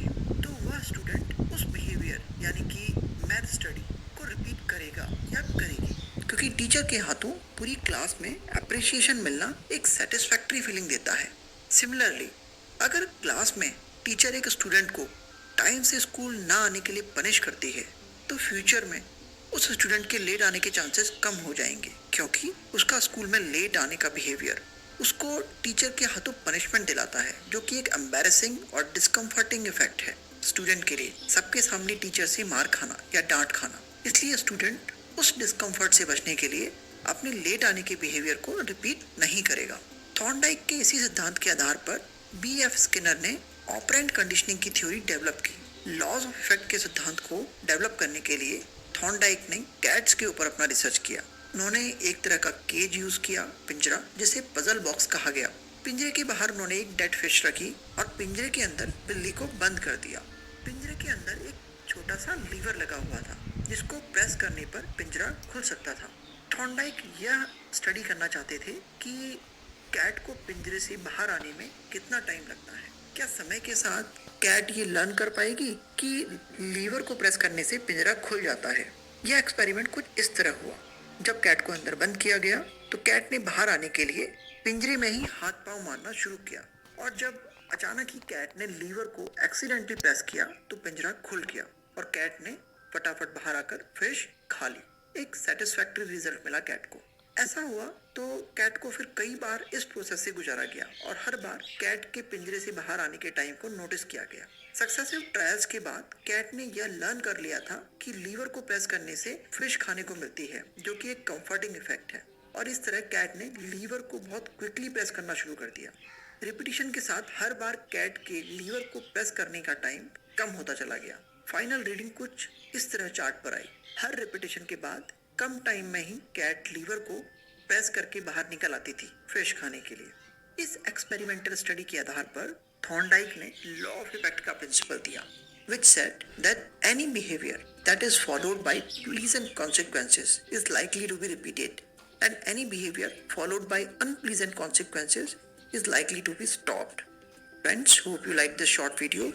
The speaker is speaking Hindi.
तो वह स्टूडेंट उस बिहेवियर यानी कि मैथ स्टडी को रिपीट करेगा या करेगी, क्योंकि टीचर के हाथों पूरी क्लास में अप्रिसिएशन मिलना एक सेटिस्फैक्ट्री फीलिंग देता है। सिमिलरली, अगर क्लास में टीचर एक स्टूडेंट को टाइम से स्कूल ना आने के लिए पनिश करती है, तो फ्यूचर में उस स्टूडेंट के लेट आने के चांसेस कम हो जाएंगे, क्योंकि उसका स्कूल में लेट आने का बिहेवियर उसको टीचर के हाथों पनिशमेंट दिलाता है, जो कि एक एम्बैरेसिंग और डिस्कम्फर्टिंग इफेक्ट है स्टूडेंट के लिए, सबके सामने टीचर से मार खाना या डांट खाना। इसलिए स्टूडेंट उस डिस्कम्फर्ट से बचने के लिए अपने लेट आने के बिहेवियर को रिपीट नहीं करेगा। थॉर्नडाइक के इसी सिद्धांत के आधार पर B.F. स्किनर ने ऑपरेंट कंडीशनिंग की थ्योरी डेवलप की। लॉज ऑफ इफेक्ट के सिद्धांत को डेवलप करने के लिए थॉर्नडाइक ने कैट्स के ऊपर अपना रिसर्च किया। उन्होंने एक तरह का केज यूज किया, पिंजरा, जिसे पजल बॉक्स कहा गया। पिंजरे के बाहर उन्होंने एक डेड फिश रखी और पिंजरे के अंदर बिल्ली को बंद कर दिया। पिंजरे के अंदर एक छोटा सा लीवर लगा हुआ था, जिसको प्रेस करने पर पिंजरा खुल सकता था। थॉर्नडाइक यह स्टडी करना चाहते थे कि कैट को पिंजरे से बाहर आने में कितना टाइम लगता है। क्या समय के साथ कैट ये लर्न कर पाएगी कि लीवर को प्रेस करने से पिंजरा खुल जाता है। यह एक्सपेरिमेंट कुछ इस तरह हुआ। जब कैट को अंदर बंद किया गया तो कैट ने बाहर आने के लिए पिंजरे में ही हाथ पांव मारना शुरू किया, और जब अचानक ही कैट ने लीवर को एक्सीडेंटली प्रेस किया तो पिंजरा खुल गया और कैट ने फटाफट बाहर आकर फिश खा ली। एक सेटिस्फैक्टरी रिजल्ट मिला कैट को। ऐसा हुआ तो कैट को फिर कई बार इस प्रोसेस से गुजारा गया और हर बार कैट के पिंजरे से बाहर आने के टाइम को नोटिस किया गया। सक्सेसिव ट्रायल्स के बाद कैट ने यह लर्न कर लिया था कि लीवर को प्रेस करने से फिश खाने को मिलती है, जो कि एक कंफर्टिंग इफेक्ट है, और इस तरह कैट ने लीवर को बहुत क्विकली प्रेस करना शुरू कर दिया। रिपीटिशन के साथ हर बार कैट के लीवर को प्रेस करने का टाइम कम होता चला गया। फाइनल रीडिंग कुछ इस तरह चार्ट पर आई। हर रिपीटिशन के बाद कम टाइम में ही कैट लीवर को प्रेस करके बाहर निकल आती थी फिश खाने के लिए। इस एक्सपेरिमेंटल स्टडी के आधार पर थॉर्नडाइक ने लॉ ऑफ इफेक्ट का प्रिंसिपल दिया, which said that any behavior that is followed by pleasant consequences is likely to be repeated, and any behavior followed by unpleasant consequences is likely to be stopped. Friends, hope you like this short video.